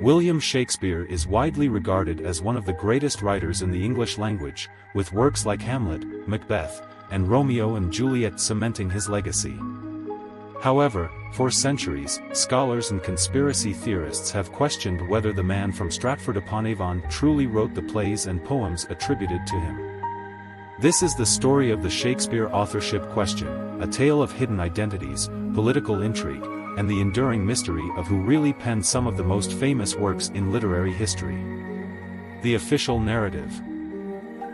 William Shakespeare is widely regarded as one of the greatest writers in the English language, with works like Hamlet, Macbeth, and Romeo and Juliet cementing his legacy. However, for centuries, scholars and conspiracy theorists have questioned whether the man from Stratford-upon-Avon truly wrote the plays and poems attributed to him. This is the story of the Shakespeare authorship question, a tale of hidden identities, political intrigue, and the enduring mystery of who really penned some of the most famous works in literary history. The official narrative.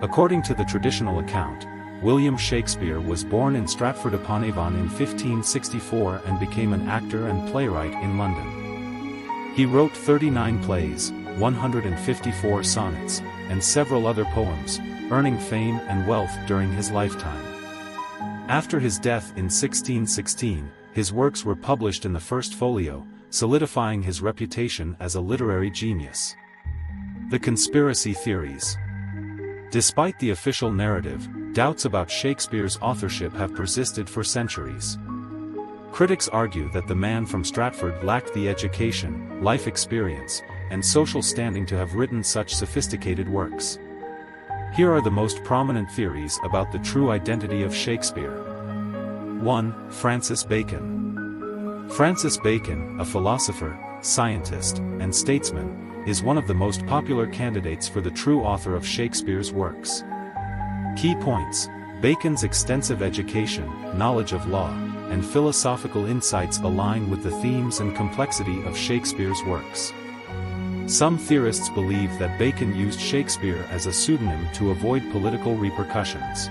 According to the traditional account, William Shakespeare was born in Stratford-upon-Avon in 1564 and became an actor and playwright in London. He wrote 39 plays, 154 sonnets, and several other poems, earning fame and wealth during his lifetime. After his death in 1616, his works were published in the First Folio, solidifying his reputation as a literary genius. The conspiracy theories. Despite the official narrative, doubts about Shakespeare's authorship have persisted for centuries. Critics argue that the man from Stratford lacked the education, life experience, and social standing to have written such sophisticated works. Here are the most prominent theories about the true identity of Shakespeare. 1. Francis Bacon. Francis Bacon, a philosopher, scientist, and statesman, is one of the most popular candidates for the true author of Shakespeare's works. Key points: Bacon's extensive education, knowledge of law, and philosophical insights align with the themes and complexity of Shakespeare's works. Some theorists believe that Bacon used Shakespeare as a pseudonym to avoid political repercussions.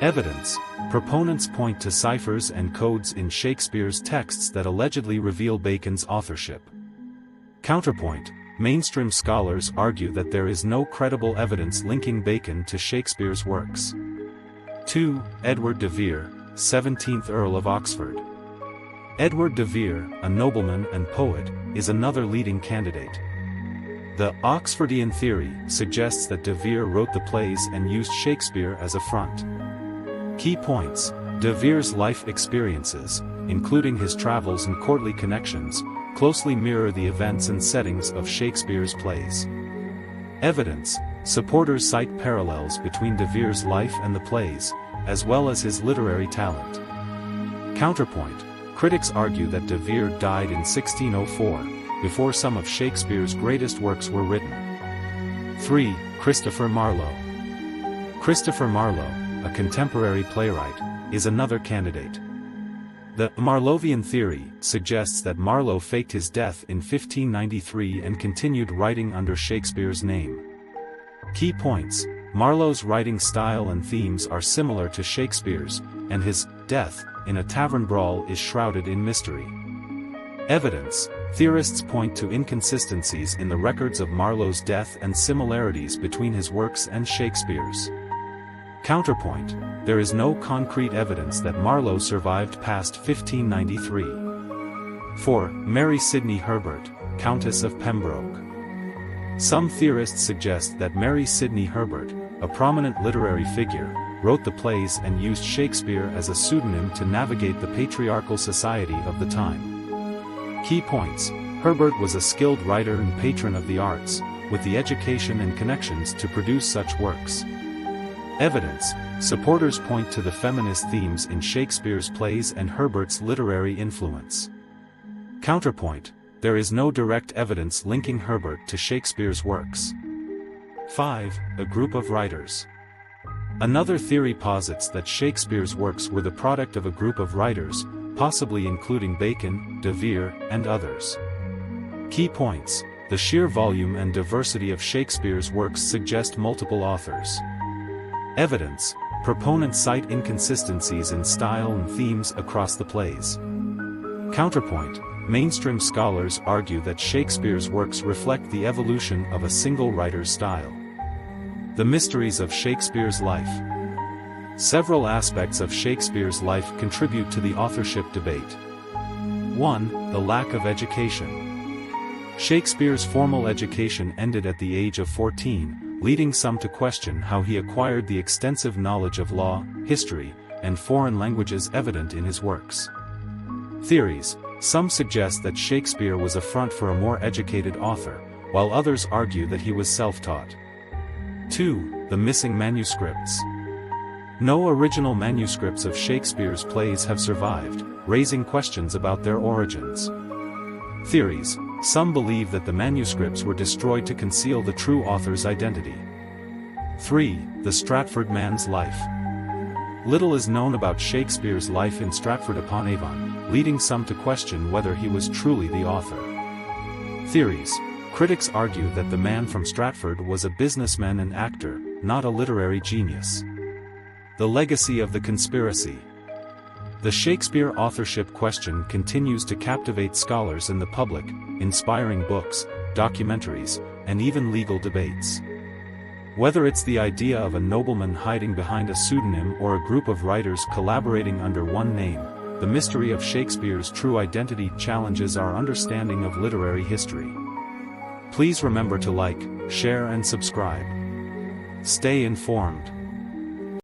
Evidence: proponents point to ciphers and codes in Shakespeare's texts that allegedly reveal Bacon's authorship. Counterpoint: mainstream scholars argue that there is no credible evidence linking Bacon to Shakespeare's works. 2. Edward de Vere, 17th Earl of Oxford. Edward de Vere, a nobleman and poet, is another leading candidate. The Oxfordian theory suggests that de Vere wrote the plays and used Shakespeare as a front. Key points: de Vere's life experiences, including his travels and courtly connections, closely mirror the events and settings of Shakespeare's plays. Evidence: supporters cite parallels between de Vere's life and the plays, as well as his literary talent. Counterpoint: critics argue that de Vere died in 1604, before some of Shakespeare's greatest works were written. 3. Christopher Marlowe. Christopher Marlowe, a contemporary playwright, is another candidate. The Marlovian theory suggests that Marlowe faked his death in 1593 and continued writing under Shakespeare's name. Key points: Marlowe's writing style and themes are similar to Shakespeare's, and his death in a tavern brawl is shrouded in mystery. Evidence: theorists point to inconsistencies in the records of Marlowe's death and similarities between his works and Shakespeare's. Counterpoint: there is no concrete evidence that Marlowe survived past 1593. 4. Mary Sidney Herbert, Countess of Pembroke. Some theorists suggest that Mary Sidney Herbert, a prominent literary figure, wrote the plays and used Shakespeare as a pseudonym to navigate the patriarchal society of the time. Key points: Herbert was a skilled writer and patron of the arts, with the education and connections to produce such works. Evidence: supporters point to the feminist themes in Shakespeare's plays and Herbert's literary influence. Counterpoint: there is no direct evidence linking Herbert to Shakespeare's works. 5. A group of writers. Another theory posits that Shakespeare's works were the product of a group of writers, possibly including Bacon, de Vere, and others. Key points: the sheer volume and diversity of Shakespeare's works suggest multiple authors. Evidence: proponents cite inconsistencies in style and themes across the plays. Counterpoint: mainstream scholars argue that Shakespeare's works reflect the evolution of a single writer's style. The mysteries of Shakespeare's life. Several aspects of Shakespeare's life contribute to the authorship debate. 1. The lack of education. Shakespeare's formal education ended at the age of 14, leading some to question how he acquired the extensive knowledge of law, history, and foreign languages evident in his works. Theories: Some suggest that Shakespeare was a front for a more educated author, while others argue that he was self-taught. 2. The missing manuscripts. No original manuscripts of Shakespeare's plays have survived, raising questions about their origins. Theories. Some believe that the manuscripts were destroyed to conceal the true author's identity. 3. The Stratford man's life. Little is known about Shakespeare's life in Stratford-upon-Avon, leading some to question whether he was truly the author. Theories. Critics argue that the man from Stratford was a businessman and actor, not a literary genius. The legacy of the conspiracy. The Shakespeare authorship question continues to captivate scholars and the public, inspiring books, documentaries, and even legal debates. Whether it's the idea of a nobleman hiding behind a pseudonym or a group of writers collaborating under one name, the mystery of Shakespeare's true identity challenges our understanding of literary history. Please remember to like, share and subscribe. Stay informed.